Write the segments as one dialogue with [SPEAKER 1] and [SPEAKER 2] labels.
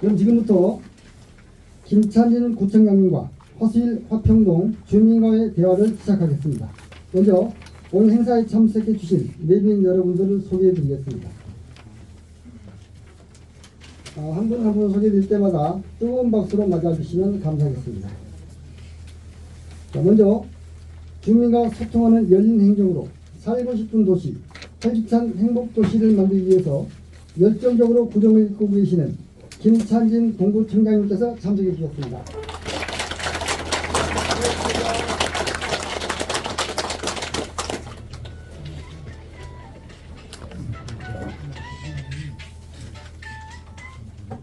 [SPEAKER 1] 그럼 지금부터 김찬진 구청장님과 화수일 화평동 주민과의 대화를 시작하겠습니다. 먼저 오늘 행사에 참석해 주신 내빈 여러분들을 소개해 드리겠습니다. 한 분 한 분 소개해 드릴 때마다 뜨거운 박수로 맞아주시면 감사하겠습니다. 자, 먼저 주민과 소통하는 열린 행정으로 살고 싶은 도시, 활기찬 행복도시를 만들기 위해서 열정적으로 구정을 이끌고 계시는 김찬진 동구청장님께서 참석해 주셨습니다.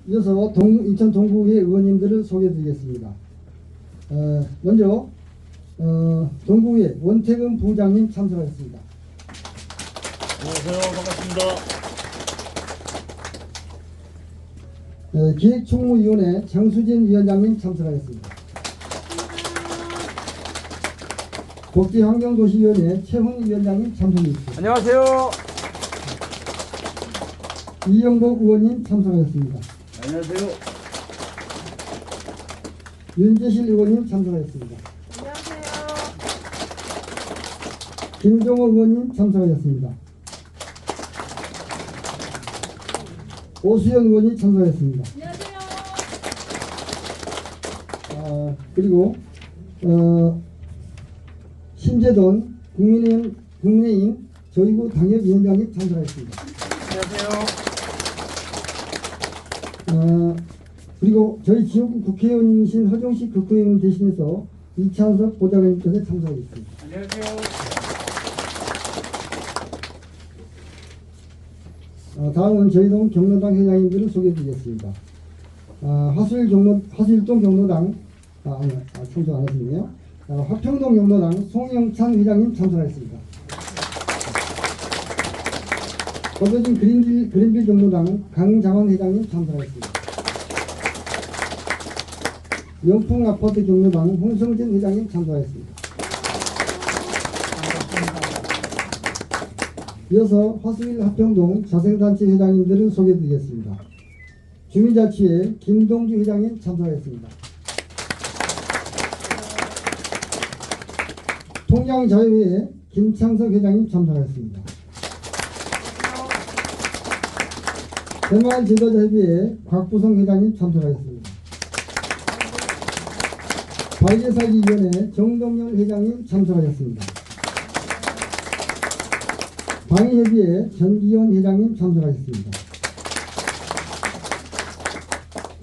[SPEAKER 1] 이어서 인천 동구의 의원님들을 소개해 드리겠습니다. 먼저 동구의 원태근 부장님 참석하셨습니다.
[SPEAKER 2] 안녕하세요. 반갑습니다.
[SPEAKER 1] 기획총무위원회 장수진 위원장님 참석하셨습니다. 복지환경도시위원회 최훈 위원장님 참석해 주십니다.
[SPEAKER 2] 안녕하세요.
[SPEAKER 1] 이영복 의원님 참석하셨습니다.
[SPEAKER 2] 안녕하세요.
[SPEAKER 1] 윤재실 의원님 참석하셨습니다.
[SPEAKER 3] 안녕하세요.
[SPEAKER 1] 김종호 의원님 참석하셨습니다. 오수연 의원님 참석하셨습니다.
[SPEAKER 3] 안녕하세요.
[SPEAKER 1] 그리고 신재돈 국민의힘 저희구 당협위원장님 참석하셨습니다.
[SPEAKER 2] 안녕하세요.
[SPEAKER 1] 그리고 저희 지역구 국회의원이신 허정식 국회의원 대신해서 이찬석 보좌관님께서 참석하셨습니다.
[SPEAKER 2] 안녕하세요.
[SPEAKER 1] 다음은 저희동 경로당 회장님들을 소개해드리겠습니다. 화수일동 경로당 참석 안 하시네요. 화평동 경로당 송영찬 회장님 참석하셨습니다. 거저진 그린빌 경로당 강장원 회장님 참석하셨습니다. 영풍아파트 경로당 홍성진 회장님 참석하셨습니다. 이어서 화수일 화평동 자생단체 회장님들을 소개해드리겠습니다. 주민자치회 김동주 회장님 참석하였습니다. 통양자유회 김창석 회장님 참석하였습니다. 새마을지도자협의회 곽부성 회장님 참석하였습니다. 발제사기위원회 정동열 회장님 참석하셨습니다. 방위협의회 전기현 회장님 참석하셨습니다.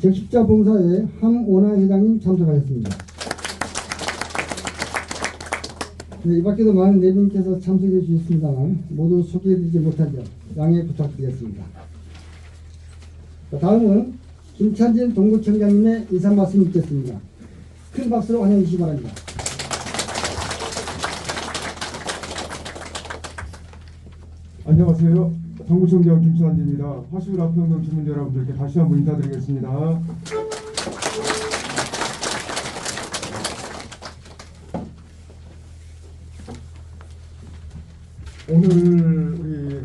[SPEAKER 1] 적십자봉사회 함오나 회장님 참석하셨습니다. 네, 이 밖에도 많은 내빈께서 참석해 주셨습니다만 모두 소개해드리지 못한 점 양해 부탁드리겠습니다. 다음은 김찬진 동구청장님의 인사 말씀 있겠습니다. 큰 박수로 환영해 주시기 바랍니다.
[SPEAKER 4] 안녕하세요. 동구청장 김찬진입니다. 화수일 화평동 주민 여러분들께 다시 한번 인사드리겠습니다. 오늘 우리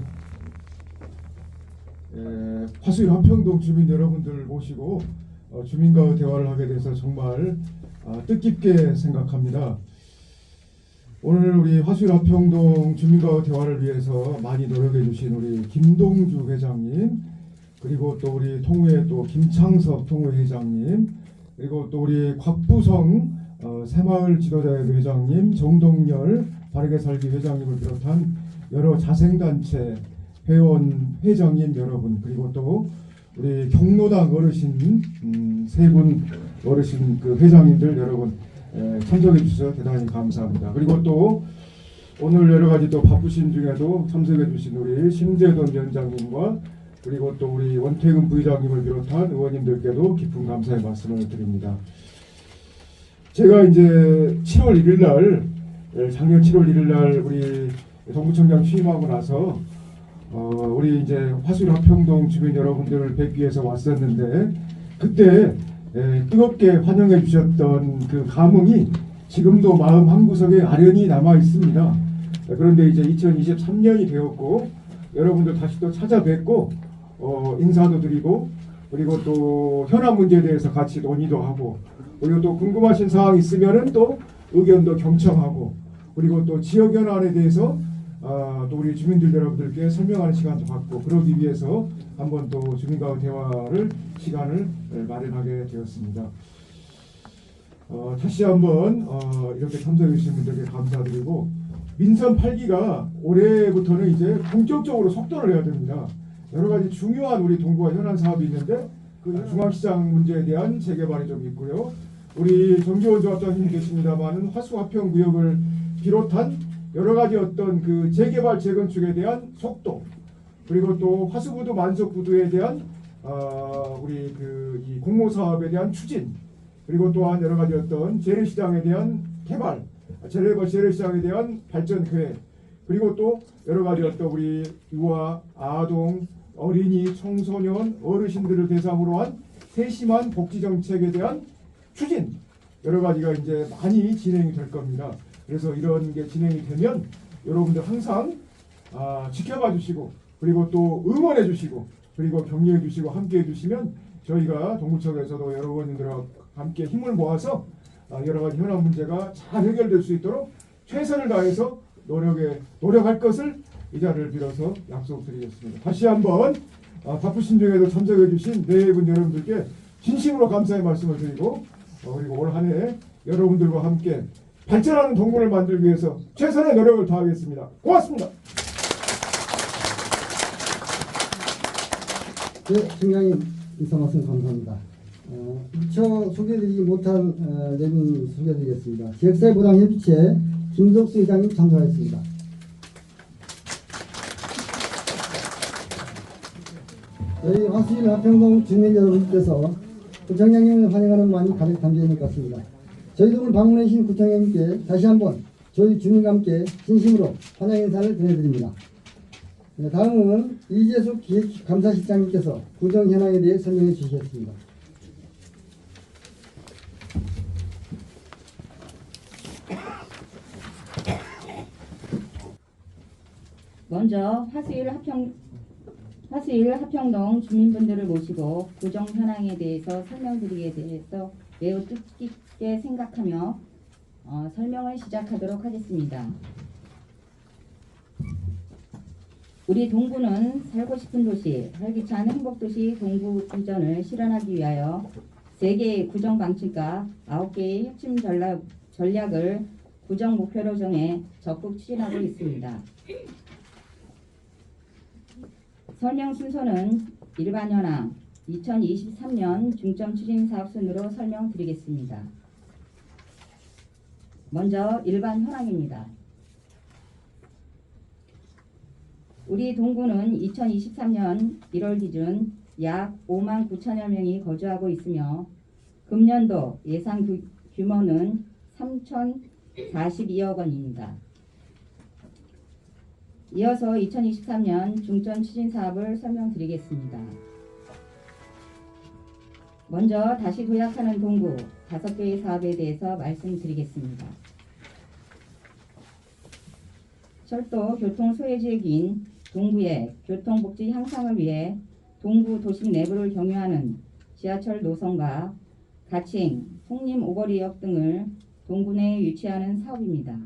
[SPEAKER 4] 화수일 화평동 주민 여러분들 모시고 주민과 대화를 하게 돼서 정말 뜻깊게 생각합니다. 오늘 우리 화수일 화평동 주민과 대화를 위해서 많이 노력해 주신 우리 김동주 회장님, 그리고 또 우리 통우회 또 김창석 통우회 회장님, 그리고 또 우리 곽부성 새마을 지도자협의 회장님, 정동열 바르게 살기 회장님을 비롯한 여러 자생단체 회원 회장님 여러분, 그리고 또 우리 경로당 어르신 세 분 어르신 그 회장님들 여러분 참석해 주셔서 대단히 감사합니다. 그리고 또 오늘 여러 가지 또 바쁘신 중에도 참석해 주신 우리 심재돈 위원장님과 그리고 또 우리 원태근 부의장님을 비롯한 의원님들께도 깊은 감사의 말씀을 드립니다. 제가 이제 7월 1일 날 작년 7월 1일 날 우리 동구청장 취임하고 나서 우리 이제 화수일 화평동 주민 여러분들을 뵙기 위해서 왔었는데 그때 뜨겁게 환영해 주셨던 그 감흥이 지금도 마음 한구석에 아련히 남아 있습니다. 그런데 이제 2023년이 되었고 여러분들 다시 또 찾아뵙고 인사도 드리고 그리고 또 현안 문제에 대해서 같이 논의도 하고, 그리고 또 궁금하신 사항 있으면은 또 의견도 경청하고, 그리고 또 지역 현안에 대해서 또 우리 주민들 여러분들께 설명하는 시간도 갖고, 그러기 위해서 한번 또 주민과 대화를 시간을 마련하게 되었습니다. 다시 한번 이렇게 참석해 주신 분들께 감사드리고, 민선 8기가 올해부터는 이제 본격적으로 속도를 내야 됩니다. 여러 가지 중요한 우리 동구와 현안 사업이 있는데, 그 중앙시장 문제에 대한 재개발이 좀 있고요. 우리 정기원 조합장님 계십니다만은 화수화평구역을 비롯한 여러 가지 어떤 그 재개발 재건축에 대한 속도, 그리고 또 화수부두 만석부두에 대한 우리 그 이 공모 사업에 대한 추진, 그리고 또한 여러 가지 어떤 재래시장에 대한 개발, 재래시장에 대한 발전 계획, 그리고 또 여러 가지 어떤 우리 유아, 아동, 어린이, 청소년, 어르신들을 대상으로 한 세심한 복지 정책에 대한 추진, 여러 가지가 이제 많이 진행이 될 겁니다. 그래서 이런 게 진행이 되면 여러분들 항상 지켜봐 주시고, 그리고 또 응원해 주시고, 그리고 격려해 주시고 함께 해 주시면 저희가 동구청에서도 여러분들과 함께 힘을 모아서 여러 가지 현안 문제가 잘 해결될 수 있도록 최선을 다해서 노력할 것을 이 자리를 빌어서 약속드리겠습니다. 다시 한번 바쁘신 중에도 참석해 주신 네 분 여러분들께 진심으로 감사의 말씀을 드리고, 그리고 올 한 해 여러분들과 함께 발전하는 동구를 만들기 위해서 최선의 노력을 다하겠습니다. 고맙습니다.
[SPEAKER 1] 네, 총장님 인사 말씀 감사합니다. 미처 소개드리지 못한 내분 소개드리겠습니다. 지역사회보장협의체 김덕수 회장님 참석하였습니다. 저희 화수일 화평동 주민 여러분께서 구청장님을 환영하는 마음이 가득 담겨 있는 것 같습니다. 저희 동을 방문해 주신 구청장님께 다시 한번 저희 주민과 함께 진심으로 환영 인사를 전해드립니다. 다음은 이재숙 기획감사실장님께서 구정 현황에 대해 설명해 주시겠습니다.
[SPEAKER 3] 먼저 화수일 화평동 주민분들을 모시고 구정 현황에 대해서 설명드리게 돼서 매우 뜻깊게 생각하며 설명을 시작하도록 하겠습니다. 우리 동구는 살고 싶은 도시, 활기찬 행복도시 동구 비전을 실현하기 위하여 3개의 구정 방침과 9개의 핵심 전략을 구정 목표로 정해 적극 추진하고 있습니다. 설명 순서는 일반 현황 2023년 중점 추진 사업 순으로 설명드리겠습니다. 먼저 일반 현황입니다. 우리 동구는 2023년 1월 기준 약 5만 9천여 명이 거주하고 있으며 금년도 예상 규모는 3,042억 원입니다. 이어서 2023년 중점 추진 사업을 설명드리겠습니다. 먼저 다시 도약하는 동구 5개의 사업에 대해서 말씀드리겠습니다. 철도 교통 소외지역인 동구의 교통복지 향상을 위해 동구 도심 내부를 경유하는 지하철 노선과 가칭, 송림 오거리역 등을 동구 내에 유치하는 사업입니다.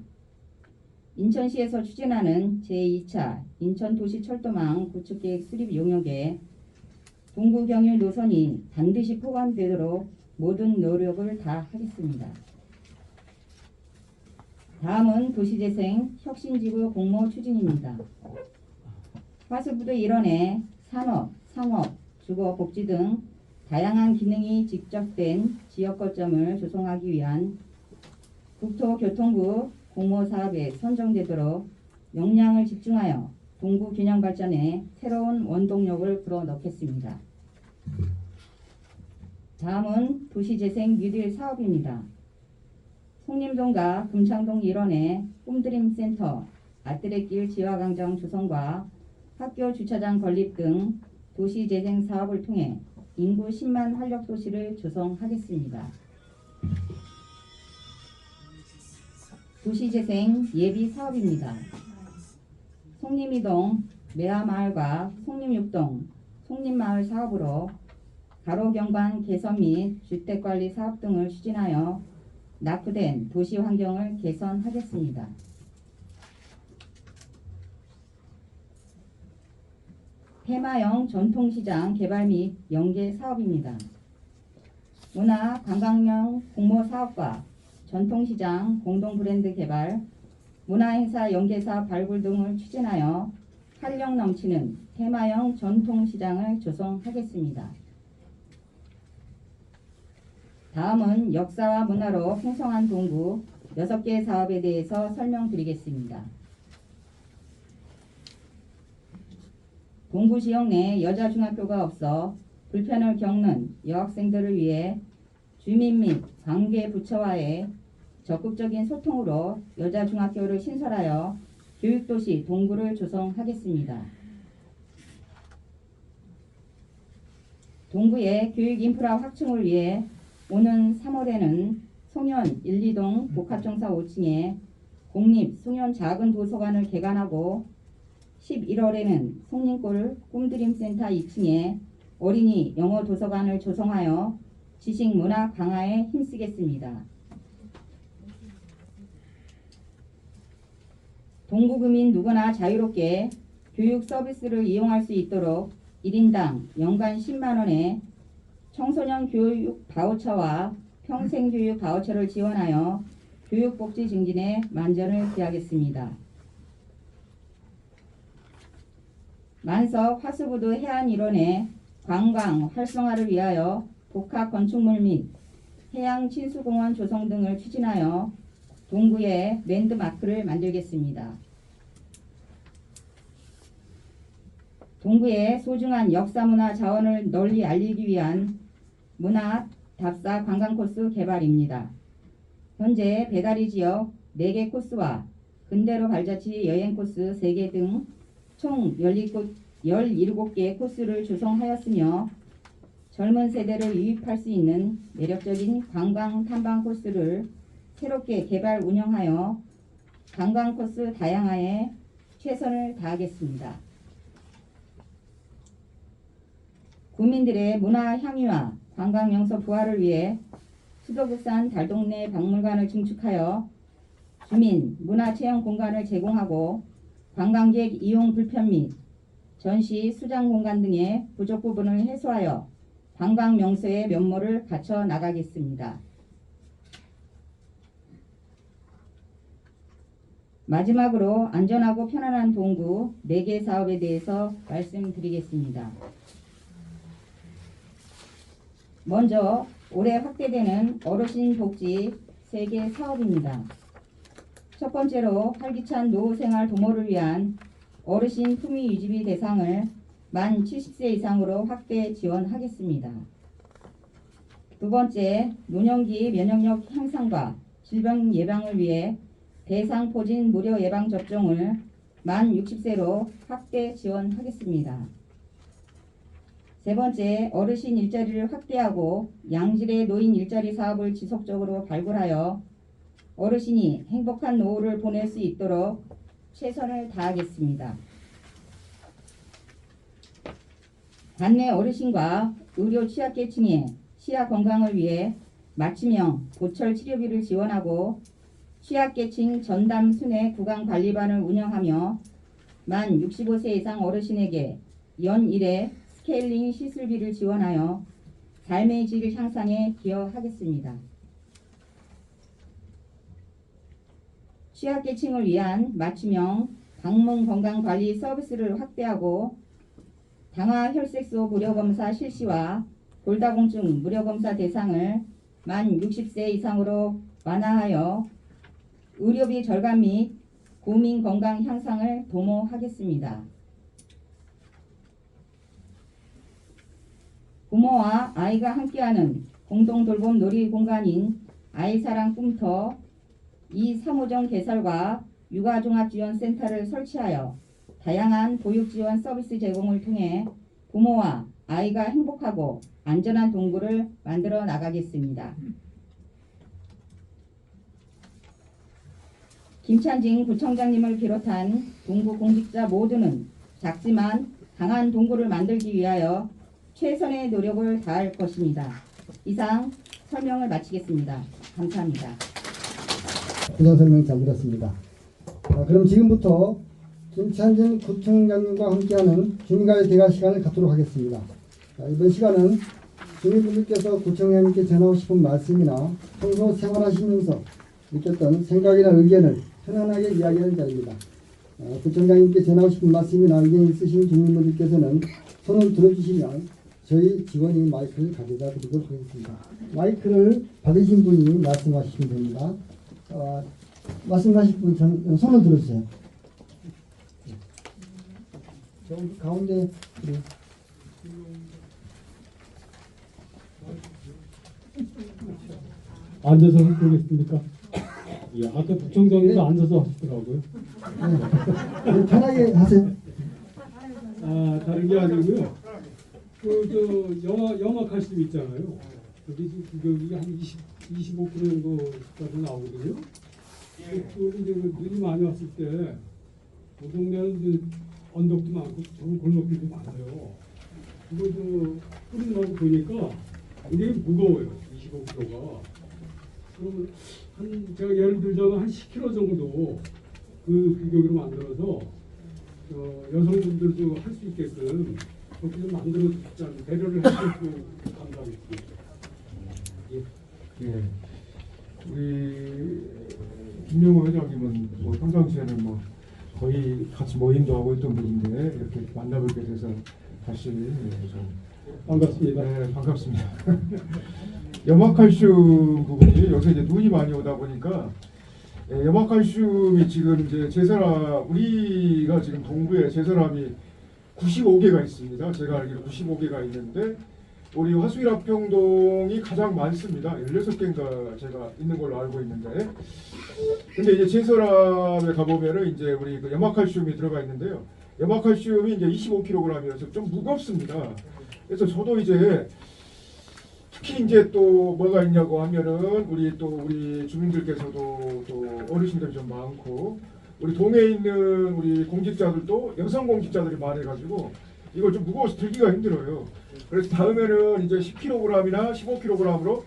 [SPEAKER 3] 인천시에서 추진하는 제2차 인천도시철도망 구축계획 수립 용역에 동구 경유 노선이 반드시 포함되도록 모든 노력을 다하겠습니다. 다음은 도시재생 혁신지구 공모 추진입니다. 화수부두 일원에 산업, 상업, 주거, 복지 등 다양한 기능이 집적된 지역 거점을 조성하기 위한 국토교통부 공모 사업에 선정되도록 역량을 집중하여 동구 균형 발전에 새로운 원동력을 불어넣겠습니다. 다음은 도시재생 뉴딜 사업입니다. 송림동과 금창동 일원의 꿈드림센터, 아뜨레길 지화광장 조성과 학교 주차장 건립 등 도시재생 사업을 통해 인구 10만 활력도시를 조성하겠습니다. 도시재생 예비 사업입니다. 송림이동, 매화마을과 송림6동, 송림마을 사업으로 가로경관 개선 및 주택관리 사업 등을 추진하여 낙후된 도시 환경을 개선하겠습니다. 테마형 전통시장 개발 및 연계 사업입니다. 문화 관광형 공모 사업과 전통시장 공동 브랜드 개발, 문화행사 연계사업 발굴 등을 추진하여 활력 넘치는 테마형 전통시장을 조성하겠습니다. 다음은 역사와 문화로 풍성한 동구 6개 사업에 대해서 설명드리겠습니다. 동구 지역 내 여자 중학교가 없어 불편을 겪는 여학생들을 위해 주민 및 관계 부처와의 적극적인 소통으로 여자 중학교를 신설하여 교육도시 동구를 조성하겠습니다. 동구의 교육 인프라 확충을 위해 오는 3월에는 송현 1, 2동 복합정사 5층에 공립 송현 작은 도서관을 개관하고 11월에는 송림골 꿈드림센터 2층에 어린이 영어 도서관을 조성하여 지식 문화 강화에 힘쓰겠습니다. 동구구민 누구나 자유롭게 교육 서비스를 이용할 수 있도록 1인당 연간 10만원의 청소년 교육 바우처와 평생교육 바우처를 지원하여 교육복지 증진에 만전을 기하겠습니다. 만석 화수부두 해안 일원의 관광 활성화를 위하여 복합 건축물 및 해양 친수공원 조성 등을 추진하여 동구에 랜드마크를 만들겠습니다. 동구의 소중한 역사문화 자원을 널리 알리기 위한 문화 답사 관광 코스 개발입니다. 현재 배다리 지역 4개 코스와 근대로 발자취 여행 코스 3개 등 총 17개 코스를 조성하였으며 젊은 세대를 유입할 수 있는 매력적인 관광 탐방 코스를 새롭게 개발 운영하여 관광 코스 다양화에 최선을 다하겠습니다. 국민들의 문화 향유와 관광 명소 부활을 위해 수도국산 달동네 박물관을 증축하여 주민 문화 체험 공간을 제공하고 관광객 이용 불편 및 전시 수장 공간 등의 부족 부분을 해소하여 관광 명소의 면모를 갖춰 나가겠습니다. 마지막으로 안전하고 편안한 동구 4개 사업에 대해서 말씀드리겠습니다. 먼저 올해 확대되는 어르신 복지 3개 사업입니다. 첫 번째로 활기찬 노후생활 도모를 위한 어르신 품위 유지비 대상을 만 70세 이상으로 확대 지원하겠습니다. 두 번째, 노년기 면역력 향상과 질병 예방을 위해 대상포진 무료 예방접종을 만 60세로 확대 지원하겠습니다. 세 번째, 어르신 일자리를 확대하고 양질의 노인 일자리 사업을 지속적으로 발굴하여 어르신이 행복한 노후를 보낼 수 있도록 최선을 다하겠습니다. 관내 어르신과 의료 취약계층의 치아 건강을 위해 맞춤형 보철 치료비를 지원하고 취약계층 전담 순회 구강관리반을 운영하며 만 65세 이상 어르신에게 연 1회 스케일링 시술비를 지원하여 삶의 질 향상에 기여하겠습니다. 취약계층을 위한 맞춤형 방문 건강관리 서비스를 확대하고 당화 혈색소 무료검사 실시와 골다공증 무료검사 대상을 만 60세 이상으로 완화하여 의료비 절감 및 국민 건강 향상을 도모하겠습니다. 부모와 아이가 함께하는 공동돌봄 놀이공간인 아이사랑 꿈터 2-3호점 개설과 육아종합지원센터를 설치하여 다양한 보육지원 서비스 제공을 통해 부모와 아이가 행복하고 안전한 동구를 만들어 나가겠습니다. 김찬진 구청장님을 비롯한 동구 공직자 모두는 작지만 강한 동구를 만들기 위하여 최선의 노력을 다할 것입니다. 이상 설명을 마치겠습니다. 감사합니다.
[SPEAKER 1] 구장 설명 잘 들었습니다. 그럼 지금부터 김찬진 구청장님과 함께하는 주민과의 대화 시간을 갖도록 하겠습니다. 이번 시간은 주민분들께서 구청장님께 전하고 싶은 말씀이나 평소 생활하시면서 느꼈던 생각이나 의견을 편안하게 이야기하는 자리입니다. 구청장님께 전하고 싶은 말씀이나 의견이 있으신 주민분들께서는 손을 들어주시면 저희 직원이 마이크를 가져다 드리도록 하겠습니다. 마이크를 받으신 분이 말씀하시면 됩니다. 말씀하실 분 손을 들어주세요. 저기 가운데 그래.
[SPEAKER 5] 앉아서 보겠습니까? 예, 아까 부총장님도 앉아서 하시더라고요.
[SPEAKER 1] 네, 편하게 하세요.
[SPEAKER 5] 아, 다른 게 아니고요. 영화 칼슘 있잖아요. 여기 한 25% 정도까지 나오거든요. 그 이제 눈이 많이 왔을 때, 그 동네는 이제 언덕도 많고 좋은 골목길도 많아요. 그거 뿌리나고 보니까 굉장히 무거워요. 25kg가. 그러면 제가 예를 들자면 한 10kg 정도 그 규격으로 만들어서 여성분들도 할 수 있게끔 그렇게 좀 만들어 주자는 배려를 해주셔서 감사하겠습니다.
[SPEAKER 4] 예. 우리 김명호 회장님은 뭐 평상시에는 뭐 거의 같이 모임도 하고 있던 분인데 이렇게 만나뵙게 돼서 다시 좀
[SPEAKER 5] 반갑습니다.
[SPEAKER 4] 네, 반갑습니다. 염화칼슘 부분이 요새 이제 눈이 많이 오다 보니까 염화칼슘이 지금 이제 제사람 우리가 지금 동구에 제사람이 95개가 있습니다. 제가 알기로 95개가 있는데 우리 화수일합평동이 가장 많습니다. 16개인가 제가 있는 걸로 알고 있는데 근데 이제 제사람에 가보면은 이제 우리 그 염화칼슘이 들어가 있는데요. 염화칼슘이 이제 25kg이어서 좀 무겁습니다. 그래서 저도 이제 특히 이제 또 뭐가 있냐고 하면은 우리 주민들께서도 또 어르신들이 좀 많고 우리 동에 있는 우리 공직자들도 여성 공직자들이 많아가지고 이걸 좀 무거워서 들기가 힘들어요. 그래서 다음에는 이제 10kg이나 15kg으로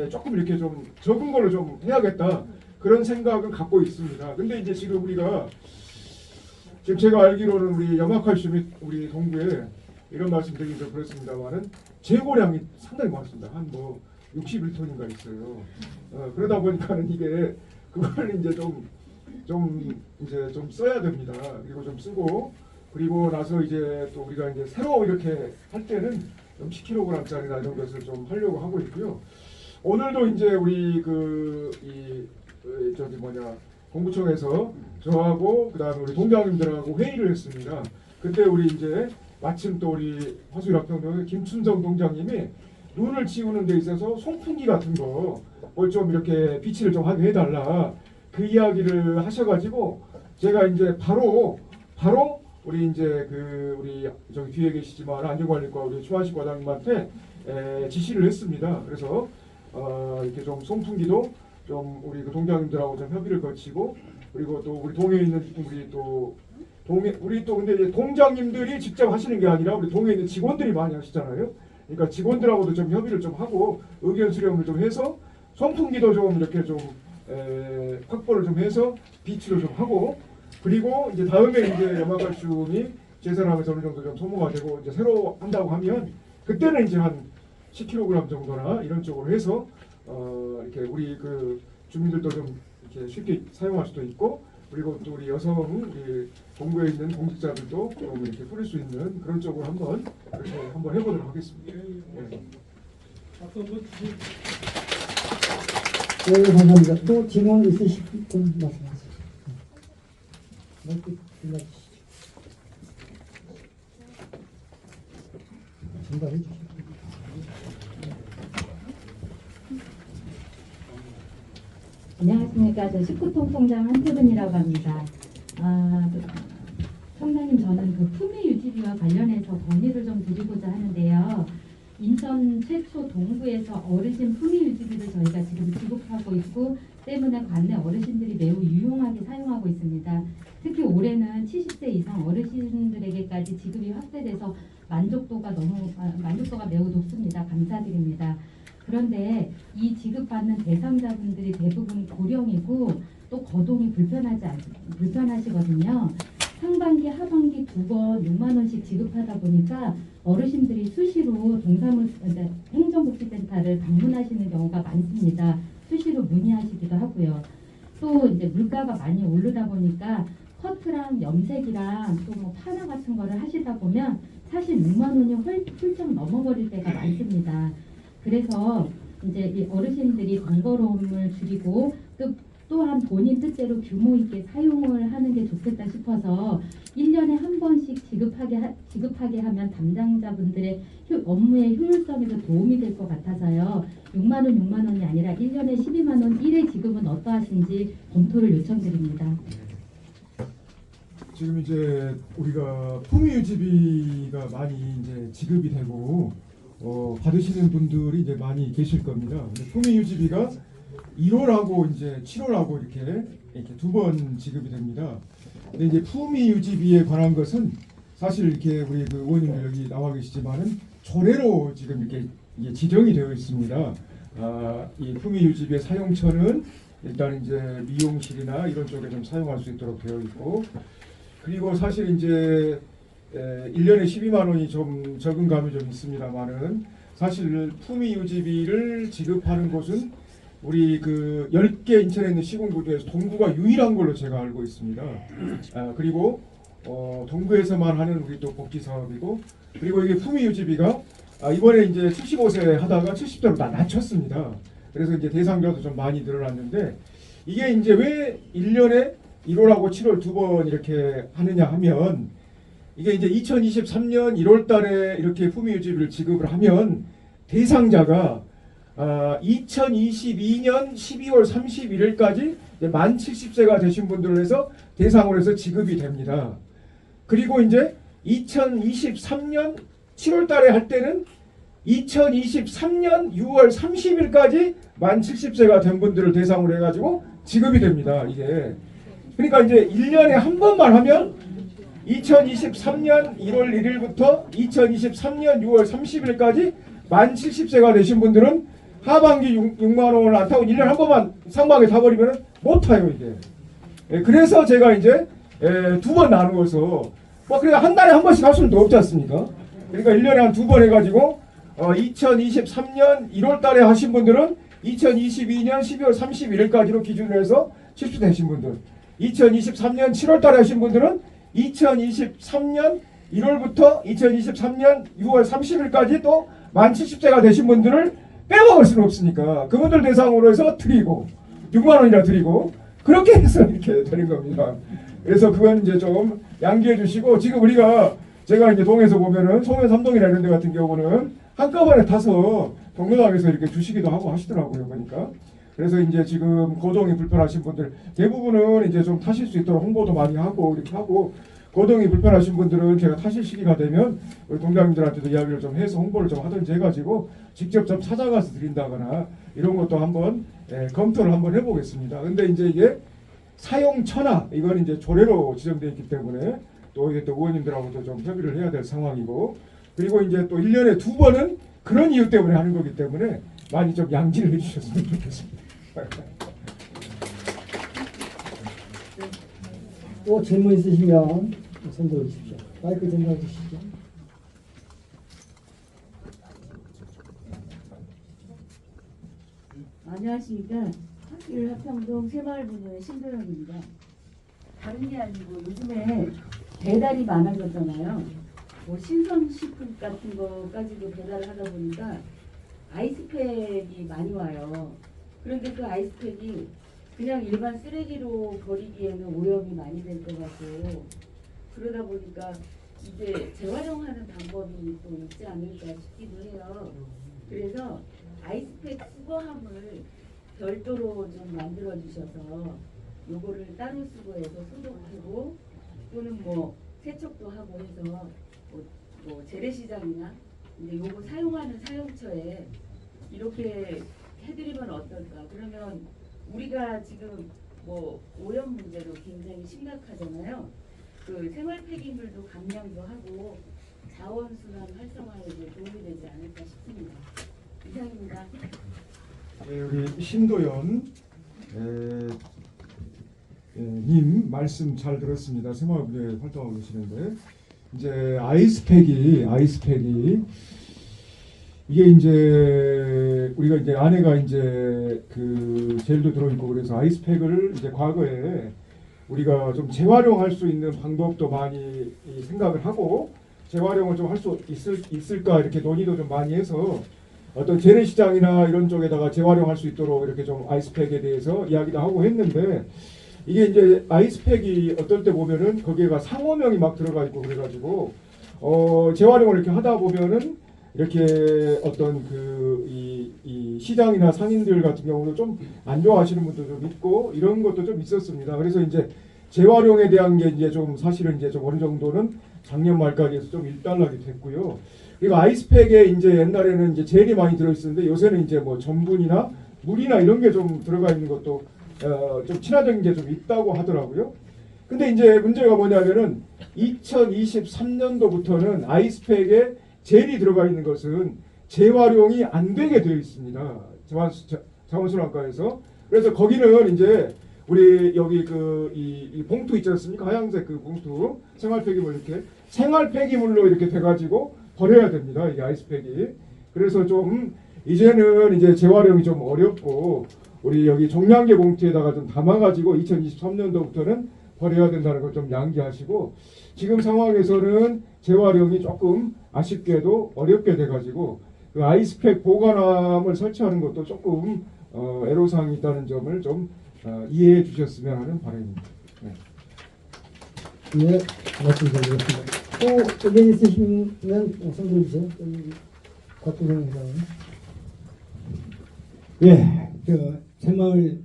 [SPEAKER 4] 조금 이렇게 좀 적은 걸로 좀 해야겠다 그런 생각을 갖고 있습니다. 근데 이제 지금 우리가 지금 제가 알기로는 우리 염화칼슘이 우리 동구에 이런 말씀 드리기 좀 그렇습니다만은 재고량이 상당히 많습니다. 한 뭐 61톤인가 있어요. 그러다 보니까는 이게 그걸 이제 좀 써야 됩니다. 그리고 좀 쓰고 그리고 나서 이제 또 우리가 이제 새로 이렇게 할 때는 10kg짜리나 이런 것을 좀 하려고 하고 있고요. 오늘도 이제 우리 공구청에서 저하고 그다음에 우리 동장님들하고 회의를 했습니다. 그때 우리 이제 마침 또 우리 화수일합평동의 김춘정 동장님이 눈을 치우는 데 있어서 송풍기 같은 거 뭘 좀 이렇게 비치를 좀 하게 해달라 그 이야기를 하셔가지고 제가 이제 바로 우리 이제 우리 저기 뒤에 계시지만 안전관리과 우리 추한식 과장님한테 지시를 했습니다. 그래서 이렇게 좀 송풍기도 좀 우리 그 동장님들하고 좀 협의를 거치고 그리고 또 우리 동에 있는 우리 또 근데 이제 동장님들이 직접 하시는 게 아니라 우리 동에 있는 직원들이 많이 하시잖아요. 그러니까 직원들하고도 좀 협의를 좀 하고 의견 수렴을 좀 해서 송풍기도 좀 이렇게 좀 확보를 좀 해서 비치를 좀 하고 그리고 이제 다음에 이제 염화칼슘이 제사람에서 어느 정도 좀 소모가 되고 이제 새로 한다고 하면 그때는 이제 한 10kg 정도나 이런 쪽으로 해서 이렇게 우리 그 주민들도 좀 이렇게 쉽게 사용할 수도 있고 그리고 또 우리 여성 우리 동구에 있는 공직자들도 좀 이렇게 뿌릴 수 있는 그런 쪽으로 이렇게 한번 해보도록 하겠습니다. 네.
[SPEAKER 5] 박수 한번 주세요.
[SPEAKER 1] 네, 감사합니다. 또 질문 있으신 분 말씀하세요. 마이크 빌려주시죠. 전달해 주시죠.
[SPEAKER 6] 안녕하십니까. 저 식구통통장 한태근이라고 합니다. 청장님, 저는 그 품위 유지비와 관련해서 건의를 좀 드리고자 하는데요. 인천 최초 동구에서 어르신 품위 유지비를 저희가 지금 지급하고 있고 때문에 관내 어르신들이 매우 유용하게 사용하고 있습니다. 특히 올해는 70세 이상 어르신들에게까지 지급이 확대돼서 만족도가 매우 높습니다. 감사드립니다. 그런데 이 지급받는 대상자분들이 대부분 고령이고 또 거동이 불편하시거든요. 상반기, 하반기 두 번 6만 원씩 지급하다 보니까 어르신들이 수시로 행정복지센터를 방문하시는 경우가 많습니다. 수시로 문의하시기도 하고요. 또 이제 물가가 많이 오르다 보니까 커트랑 염색이랑 또 뭐 파마 같은 거를 하시다 보면 사실 6만 원이 훌쩍 넘어버릴 때가 많습니다. 그래서 이제 이 어르신들이 번거로움을 줄이고 또한 본인 뜻대로 규모 있게 사용을 하는 게 좋겠다 싶어서 1년에 한 번씩 지급하게 하면 담당자분들의 업무의 효율성에도 도움이 될 것 같아서요. 6만 원이 아니라 1년에 12만 원 1회 지급은 어떠하신지 검토를 요청드립니다.
[SPEAKER 4] 지금 이제 우리가 품위유지비가 많이 이제 지급이 되고 받으시는 분들이 이제 많이 계실 겁니다. 근데 품위유지비가 1월하고 이제 7월하고 이렇게 두 번 지급이 됩니다. 근데 이제 품위유지비에 관한 것은 사실 이렇게 우리 그 의원님들 여기 나와 계시지만은 조례로 지금 이렇게 이게 지정이 되어 있습니다. 이 품위유지비의 사용처는 일단 이제 미용실이나 이런 쪽에 좀 사용할 수 있도록 되어 있고, 그리고 사실 이제 1년에 12만 원이 좀 적은 감이 좀 있습니다만은 사실 품위유지비를 지급하는 곳은 우리 그 10개 인천에 있는 시군구에서 동구가 유일한 걸로 제가 알고 있습니다. 그리고 동구에서만 하는 우리 또 복지 사업이고, 그리고 이게 품위유지비가 이번에 이제 75세 하다가 70세로 다 낮췄습니다. 그래서 이제 대상자도 좀 많이 늘어났는데, 이게 이제 왜 1년에 1월하고 7월 두 번 이렇게 하느냐 하면, 이게 이제 2023년 1월 달에 이렇게 품위유지비를 지급을 하면 대상자가 2022년 12월 31일까지 만 70세가 되신 분들을 해서 대상으로 해서 지급이 됩니다. 그리고 이제 2023년 7월 달에 할 때는 2023년 6월 30일까지 만 70세가 된 분들을 대상으로 해가지고 지급이 됩니다. 이게 그러니까 이제 1년에 한 번만 하면 2023년 1월 1일부터 2023년 6월 30일까지 만 70세가 되신 분들은 하반기 6만 원을 안 타고 1년에 한 번만 상반기 타버리면 못 타요 이게. 그래서 제가 이제 두 번 나누어서 그래 한 달에 한 번씩 할 수는 없지 않습니까? 그러니까 1년에 한 두 번 해가지고 2023년 1월 달에 하신 분들은 2022년 12월 31일까지로 기준으로 해서 70세 되신 분들, 2023년 7월 달에 하신 분들은 2023년 1월부터 2023년 6월 30일까지 또 만 70세가 되신 분들을 빼먹을 수는 없으니까 그분들 대상으로 해서 드리고 6만 원이나 드리고 그렇게 해서 이렇게 되는 겁니다. 그래서 그건 이제 좀 양기해 주시고, 지금 제가 이제 동에서 보면은 송현 삼동이나 이런 데 같은 경우는 한꺼번에 타서 경로당에서 이렇게 주시기도 하고 하시더라고요. 그러니까 그래서 이제 지금 거동이 불편하신 분들 대부분은 이제 좀 타실 수 있도록 홍보도 많이 하고 이렇게 하고, 거동이 불편하신 분들은 제가 타실 시기가 되면 우리 동장님들한테도 이야기를 좀 해서 홍보를 좀 하든지 해가지고 직접 좀 찾아가서 드린다거나 이런 것도 한번 검토를 한번 해보겠습니다. 근데 이제 이게 사용처나 이건 이제 조례로 지정되어 있기 때문에 또 이게 또 의원님들하고도 좀 협의를 해야 될 상황이고, 그리고 이제 또 1년에 두 번은 그런 이유 때문에 하는 거기 때문에 많이 좀 양지를 해주셨으면 좋겠습니다.
[SPEAKER 1] 또 질문 있으시면 손 들어주십시오. 마이크 전달해 주시죠.
[SPEAKER 7] 안녕하십니까. 화평동 새마을분의 신도영입니다. 다른 게 아니고 요즘에 배달이 많아졌잖아요. 뭐 신선식품 같은 거까지도 배달을 하다 보니까 아이스팩이 많이 와요. 그런데 그 아이스팩이 그냥 일반 쓰레기로 버리기에는 오염이 많이 될 것 같고, 그러다 보니까 이제 재활용하는 방법이 또 있지 않을까 싶기도 해요. 그래서 아이스팩 수거함을 별도로 좀 만들어 주셔서 요거를 따로 수거해서 소독하고 또는 뭐 세척도 하고 해서 뭐 재래시장이나 이제 요거 사용하는 사용처에 이렇게 해드리면 어떨까? 그러면 우리가 지금 뭐 오염 문제도 굉장히 심각하잖아요. 그 생활 폐기물도 감량도 하고 자원순환 활성화에 도움이 되지 않을까 싶습니다. 이상입니다.
[SPEAKER 4] 네, 우리 신도연 님 말씀 잘 들었습니다. 새마을부에 활동하고 계시는데 이제 아이스팩이 이게 이제 우리가 이제 안에가 이제 그 젤도 들어있고 그래서 아이스팩을 이제 과거에 우리가 좀 재활용할 수 있는 방법도 많이 생각을 하고 재활용을 좀 할 수 있을까 이렇게 논의도 좀 많이 해서 어떤 재래시장이나 이런 쪽에다가 재활용할 수 있도록 이렇게 좀 아이스팩에 대해서 이야기도 하고 했는데 이게 이제 아이스팩이 어떨 때 보면은 거기에가 상호명이 막 들어가 있고 그래가지고 재활용을 이렇게 하다 보면은 이렇게 어떤 이 시장이나 상인들 같은 경우는 좀 안 좋아하시는 분도 좀 있고 이런 것도 좀 있었습니다. 그래서 이제 재활용에 대한 게 이제 좀 사실은 이제 좀 어느 정도는 작년 말까지 해서 좀 일단락이 됐고요. 그리고 아이스팩에 이제 옛날에는 이제 젤이 많이 들어있었는데 요새는 이제 뭐 전분이나 물이나 이런 게 좀 들어가 있는 것도 좀 친화적인 게 좀 있다고 하더라고요. 근데 이제 문제가 뭐냐면은 2023년도부터는 아이스팩에 젤이 들어가 있는 것은 재활용이 안 되게 되어 있습니다. 자원순환과에서. 그래서 거기는 이제 우리 여기 이 봉투 있지 않습니까? 하얀색 그 봉투 생활폐기물 이렇게 생활폐기물로 이렇게 돼가지고 버려야 됩니다. 이 아이스팩이. 그래서 좀 이제는 이제 재활용이 좀 어렵고 우리 여기 종량제 봉투에다가 좀 담아가지고 2023년도부터는 버려야 된다는 걸 좀 양기하시고 지금 상황에서는 재활용이 조금 아쉽게도 어렵게 돼가지고 그 아이스팩 보관함을 설치하는 것도 조금 애로사항이 있다는 점을 좀 이해해 주셨으면 하는 바람입니다. 네.
[SPEAKER 1] 네, 말씀드리겠습니다. 또 의견 있으시면 손들어 주세요. 곽부성 회장님.
[SPEAKER 8] 예, 새마을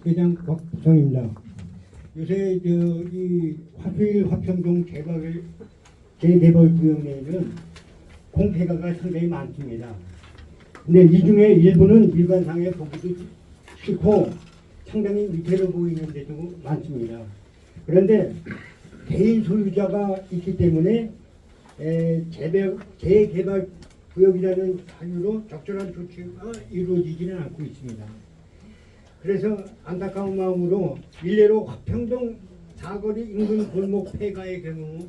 [SPEAKER 8] 회장 곽부성입니다. 요새 이 화수일 화평동 재개발 구역 내에는 공폐가가 상당히 많습니다. 근데 이 중에 일부는 일관상에 보기도 싫고 상당히 위태로워 보이는 데도 많습니다. 그런데 개인 소유자가 있기 때문에 재개발 구역이라는 사유로 적절한 조치가 이루어지지는 않고 있습니다. 그래서 안타까운 마음으로 일례로 화평동 사거리 인근 골목 폐가의 경우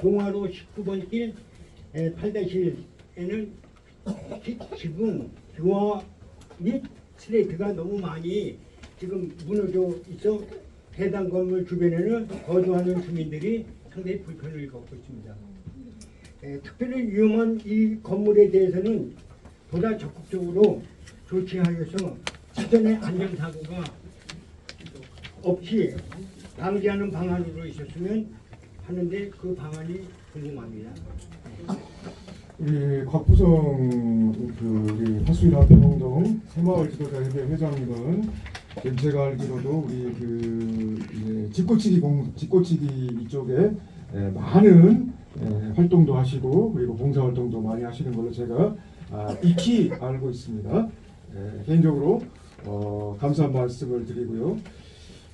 [SPEAKER 8] 동화로 19번 길 8-1에는 지금 교화 및 슬레이트가 너무 많이 지금 무너져 있어 해당 건물 주변에는 거주하는 주민들이 상당히 불편을 겪고 있습니다. 특별히 위험한 이 건물에 대해서는 보다 적극적으로 조치하여서 사전에 안전사고가 없이 방지하는 방안으로 있었으면 하는데 그 방안이 궁금합니다.
[SPEAKER 4] 우리 곽부성 우리 화수일 화평동 새마을 지도자 협회 회장님은 제가 알기로도 우리 이제 집고치기 이쪽에 많은 활동도 하시고 그리고 봉사 활동도 많이 하시는 걸로 제가 익히 알고 있습니다. 개인적으로 감사한 말씀을 드리고요.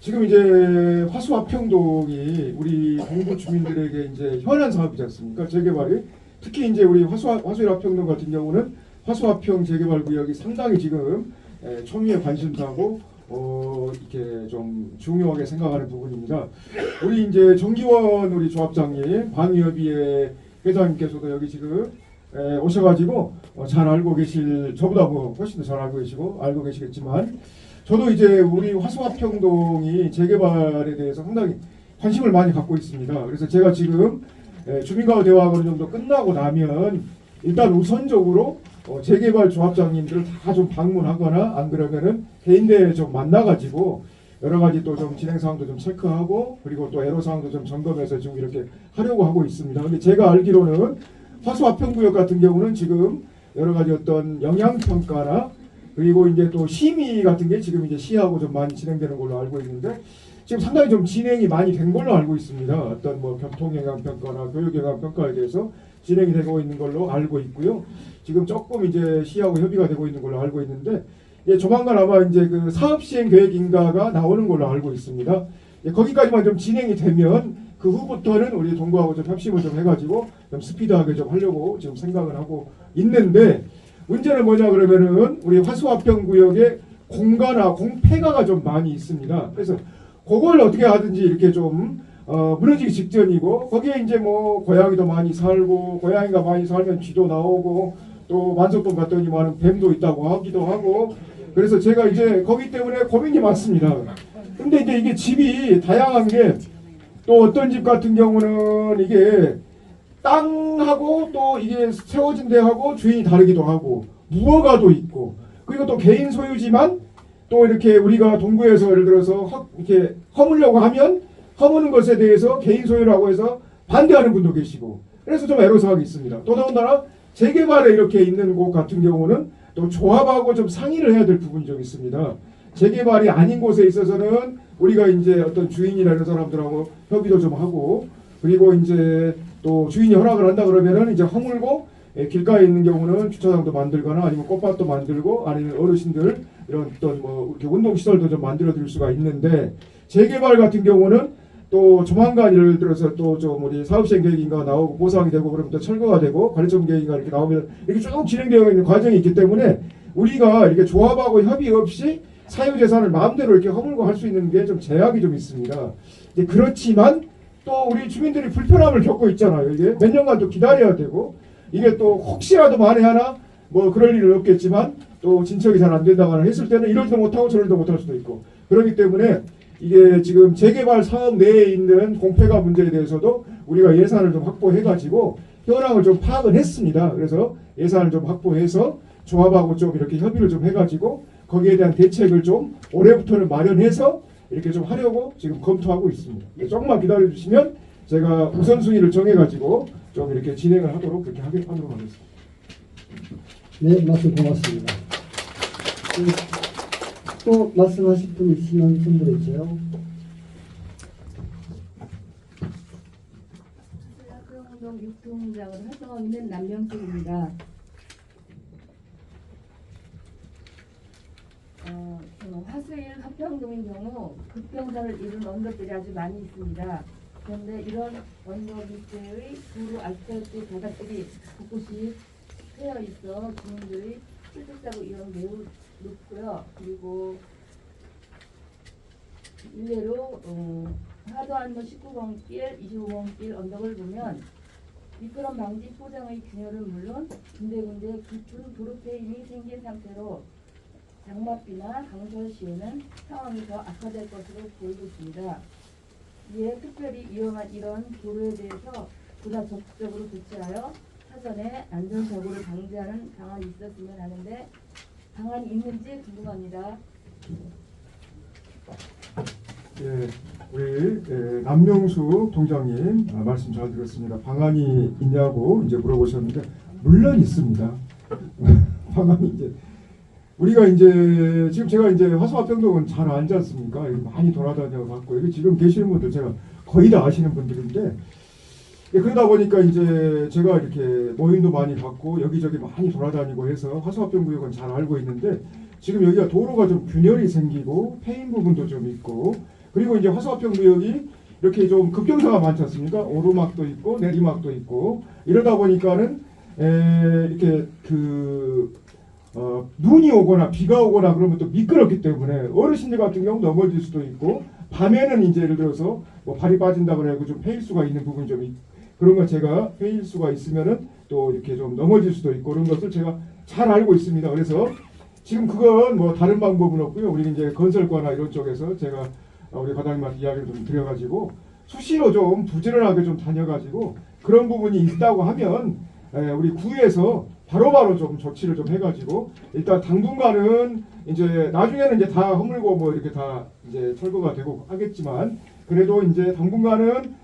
[SPEAKER 4] 지금 이제 화수 화평동이 우리 동부 주민들에게 이제 현안 사업이지 않습니까? 재개발이 특히 이제 우리 화수일 화평동 같은 경우는 화수 화평 재개발 구역이 상당히 지금 초미의 관심사고 이렇게 좀 중요하게 생각하는 부분입니다. 우리 이제 정기원 우리 조합장님, 방위협의회 회장님께서도 여기 지금 오셔가지고 잘 알고 계실 저보다 뭐 훨씬 더 잘 알고 계시고 알고 계시겠지만 저도 이제 우리 화수화평동이 재개발에 대해서 상당히 관심을 많이 갖고 있습니다. 그래서 제가 지금 주민가구 대화가 어느 정도 끝나고 나면 일단 우선적으로 재개발 조합장님들을 다 좀 방문하거나 안 그러면은 개인대회 좀 만나가지고 여러 가지 또 좀 진행 사항도 좀 체크하고 그리고 또 애로 사항도 좀 점검해서 지금 이렇게 하려고 하고 있습니다. 근데 제가 알기로는 화수화평구역 같은 경우는 지금 여러 가지 어떤 영향 평가나 그리고 이제 또 심의 같은 게 지금 이제 시하고 좀 많이 진행되는 걸로 알고 있는데 지금 상당히 좀 진행이 많이 된 걸로 알고 있습니다. 어떤 뭐 교통 영향 평가나 교육 영향 평가에 대해서 진행이 되고 있는 걸로 알고 있고요. 지금 조금 이제 시하고 협의가 되고 있는 걸로 알고 있는데 조만간 아마 이제 그 사업 시행 계획인가가 나오는 걸로 알고 있습니다. 거기까지만 좀 진행이 되면 그 후부터는 우리 동구하고 좀 협심을 좀 해가지고 좀 스피드하게 좀 하려고 지금 생각을 하고 있는데 문제는 뭐냐 그러면은 우리 화수화평구역에 공가나 공폐가가 좀 많이 있습니다. 그래서 그걸 어떻게 하든지 이렇게 좀 무너지기 직전이고 거기에 이제 뭐 고양이도 많이 살고 고양이가 많이 살면 쥐도 나오고 또 만석동 갔더니 많은 뱀도 있다고 하기도 하고 그래서 제가 이제 거기 때문에 고민이 많습니다. 근데 이제 이게 집이 다양한 게 또 어떤 집 같은 경우는 이게 땅하고 또 이게 세워진 데하고 주인이 다르기도 하고 무허가도 있고 그리고 또 개인 소유지만 또 이렇게 우리가 동구에서 예를 들어서 이렇게 허물려고 하면 허무는 것에 대해서 개인 소유라고 해서 반대하는 분도 계시고 그래서 좀 애로사항이 있습니다. 또 더군다나 재개발에 이렇게 있는 곳 같은 경우는 또 조합하고 좀 상의를 해야 될 부분이 좀 있습니다. 재개발이 아닌 곳에 있어서는 우리가 이제 어떤 주인이라는 사람들하고 협의도 좀 하고 그리고 이제 또 주인이 허락을 한다 그러면은 이제 허물고 길가에 있는 경우는 주차장도 만들거나 아니면 꽃밭도 만들고 아니면 어르신들 이런 어떤 뭐 이렇게 운동 시설도 좀 만들어 드릴 수가 있는데 재개발 같은 경우는 또 조만간 예를 들어서 또 좀 우리 사업시행 계획인가 나오고 보상이 되고 그러면 또 철거가 되고 관리점 계획인가 이렇게 나오면 이렇게 쭉 진행되어 있는 과정이 있기 때문에 우리가 이렇게 조합하고 협의 없이 사유재산을 마음대로 이렇게 허물고 할 수 있는 게 좀 제약이 좀 있습니다. 그렇지만 또 우리 주민들이 불편함을 겪고 있잖아요. 이게 몇 년간 또 기다려야 되고 이게 또 혹시라도 만에 하나 뭐 그럴 일은 없겠지만 또 진척이 잘 안 된다거나 했을 때는 이러지도 못하고 저러지도 못할 수도 있고 그렇기 때문에 이게 지금 재개발 사업 내에 있는 공폐가 문제에 대해서도 우리가 예산을 좀 확보해가지고 현황을 좀 파악을 했습니다. 그래서 예산을 좀 확보해서 조합하고 좀 이렇게 협의를 좀 해가지고 거기에 대한 대책을 좀 올해부터는 마련해서 이렇게 좀 하려고 지금 검토하고 있습니다. 조금만 기다려 주시면 제가 우선순위를 정해가지고 좀 이렇게 진행을 하도록 그렇게 하도록 하겠습니다.
[SPEAKER 1] 네, 말씀 고맙습니다. 또 말씀하실 분 있으면 손들어 주세요.
[SPEAKER 3] 화수화평동 유통장을 활성하고 있는 남명숙입니다. 화수일 화평동인 경우 급경사를 이룬 언덕들이 아주 많이 있습니다. 그런데 이런 언덕 밑에의 도로 아스팔트 바닥들이 곳곳이 트여 있어 주민들이 실직사고 위험 매우 높고요. 그리고 일례로 하도안로 19번길, 25번길 언덕을 보면 미끄럼 방지 포장의 균열은 물론 군데군데 깊은 도로패임이 생긴 상태로 장맛비나 강설 시에는 상황이 더 악화될 것으로 보이고 있습니다. 이에 특별히 위험한 이런 도로에 대해서 보다 적극적으로 조치하여 사전에 안전사고를 방지하는 방안이 있었으면 하는데 방안이 있는지 궁금합니다.
[SPEAKER 4] 예, 우리 남명수 통장님 말씀 잘 들었습니다. 방안이 있냐고 이제 물어보셨는데 물론 있습니다. 방안이 이제 우리가 이제 지금 제가 이제 화수화평동은 잘 알지 않습니까? 많이 돌아다녀 갖고 여기 지금 계시는 분들 제가 거의 다 아시는 분들인데 그러다 보니까 이제 제가 이렇게 모임도 많이 갖고 여기저기 많이 돌아다니고 해서 화수화평구역은 잘 알고 있는데 지금 여기가 도로가 좀 균열이 생기고 폐인 부분도 좀 있고 그리고 이제 화수화평구역이 이렇게 좀 급경사가 많지 않습니까? 오르막도 있고 내리막도 있고 이러다 보니까는 이렇게 눈이 오거나 비가 오거나 그러면 또 미끄럽기 때문에 어르신들 같은 경우 넘어질 수도 있고 밤에는 이제 예를 들어서 뭐 발이 빠진다 그래고 좀 패일 수가 있는 부분이 좀 그런 거 제가 패일 수가 있으면은 또 이렇게 좀 넘어질 수도 있고 그런 것을 제가 잘 알고 있습니다. 그래서 지금 그건 뭐 다른 방법은 없고요. 우리 이제 건설과나 이런 쪽에서 제가 우리 과장님한테 이야기를 좀 드려가지고 수시로 좀 부지런하게 좀 다녀가지고 그런 부분이 있다고 하면 우리 구에서 바로바로 좀 조치를 좀 해가지고 일단 당분간은 이제 나중에는 이제 다 허물고 뭐 이렇게 다 이제 철거가 되고 하겠지만 그래도 이제 당분간은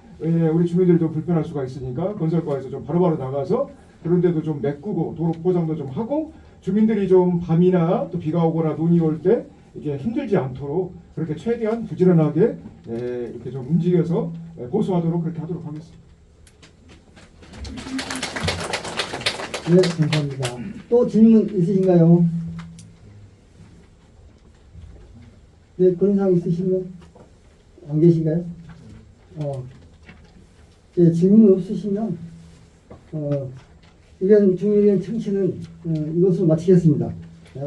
[SPEAKER 4] 우리 주민들이 좀 불편할 수가 있으니까 건설과에서 좀 바로바로 나가서 그런데도 좀 메꾸고 도로 포장도 좀 하고 주민들이 좀 밤이나 또 비가 오거나 눈이 올 때 이게 힘들지 않도록 그렇게 최대한 부지런하게 이렇게 좀 움직여서 고수하도록 그렇게 하도록 하겠습니다.
[SPEAKER 1] 네, 감사합니다. 또 질문 있으신가요? 네, 그런 사람 있으시면 안 계신가요? 예, 질문 없으시면 주민의견 청취는 이것으로 마치겠습니다.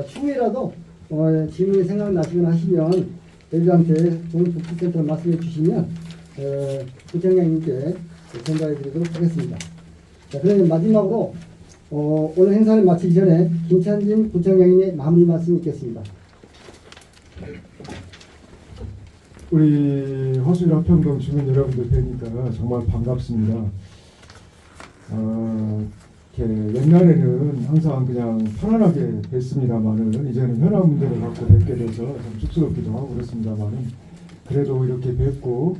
[SPEAKER 1] 추후에라도 질문이 생각나시거나 하시면 저희들한테 동북센터로 말씀해 주시면 구청장님께 전달해 드리도록 하겠습니다. 자, 그러면 마지막으로 오늘 행사를 마치기 전에 김찬진 구청장님의 마무리 말씀이 있겠습니다.
[SPEAKER 4] 우리 화수일 합평동 주민 여러분들 뵈니까 정말 반갑습니다. 옛날에는 항상 그냥 편안하게 뵀습니다만은 이제는 현안 문제를 갖고 뵙게 돼서 좀 쑥스럽기도 하고 그렇습니다만은 그래도 이렇게 뵙고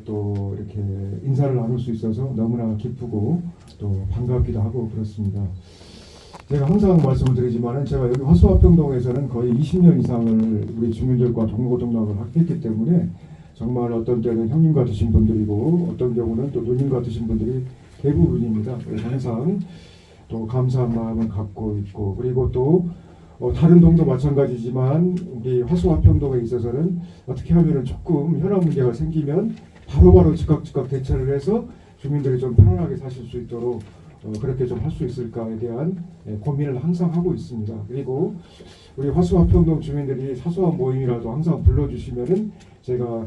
[SPEAKER 4] 또 이렇게 인사를 나눌 수 있어서 너무나 기쁘고 또 반갑기도 하고 그렇습니다. 제가 항상 말씀을 드리지만은 제가 여기 화수합평동에서는 거의 20년 이상을 우리 주민들과 동고동락을 했기 때문에 정말 어떤 때는 형님 같으신 분들이고 어떤 경우는 또 누님 같으신 분들이 대부분입니다. 그래서 항상 또 감사한 마음을 갖고 있고 그리고 또 다른 동도 마찬가지지만 우리 화수합평동에 있어서는 어떻게 하면은 조금 현안 문제가 생기면 바로바로 즉각 대처를 해서 주민들이 좀 편안하게 사실 수 있도록 그렇게 좀 할 수 있을까에 대한 고민을 항상 하고 있습니다. 그리고 우리 화수합평동 주민들이 사소한 모임이라도 항상 불러주시면은 제가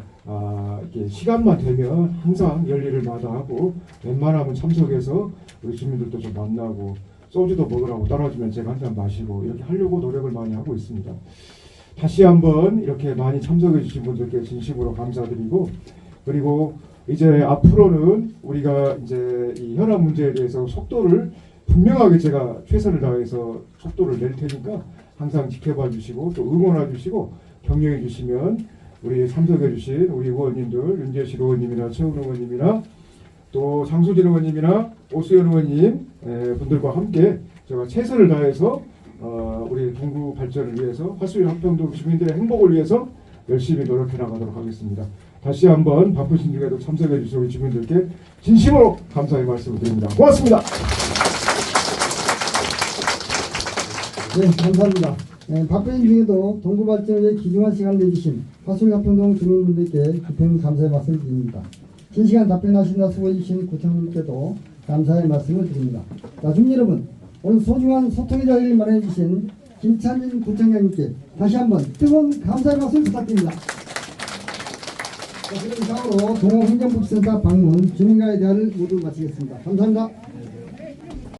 [SPEAKER 4] 이렇게 시간만 되면 항상 열일을 마다하고 웬만하면 참석해서 우리 주민들도 좀 만나고 소주도 먹으라고 따라주면 제가 한 잔 마시고 이렇게 하려고 노력을 많이 하고 있습니다. 다시 한번 이렇게 많이 참석해 주신 분들께 진심으로 감사드리고 그리고 이제 앞으로는 우리가 이제 이 현안 문제에 대해서 속도를 분명하게 제가 최선을 다해서 속도를 낼 테니까 항상 지켜봐 주시고 또 응원해 주시고 격려해 주시면 우리 참석해 주신 우리 의원님들 윤재실 의원님이나 최훈 의원님이나 또 장수진 의원님이나 오수연 의원님 분들과 함께 제가 최선을 다해서 우리 동구 발전을 위해서 화수일 합평동 주민들의 행복을 위해서 열심히 노력해 나가도록 하겠습니다. 다시 한번 바쁘신 중에도 참석해 주신 우리 주민들께 진심으로 감사의 말씀을 드립니다. 고맙습니다.
[SPEAKER 1] 네, 감사합니다. 바쁘신 중에도 동구 발전을 위해 귀중한 시간을 내주신 화수일 합평동 주민분들께 깊은 감사의 말씀을 드립니다. 실시간 답변하시느라 수고해 주신 구청장님께도 감사의 말씀을 드립니다. 자, 주민 여러분, 오늘 소중한 소통의 자리를 마련해 주신 김찬진 구청장님께 다시 한번 뜨거운 감사의 말씀 부탁드립니다. 자, 그럼 이상으로 동호행정복지센터 방문 주민과의 대화를 모두 마치겠습니다. 감사합니다.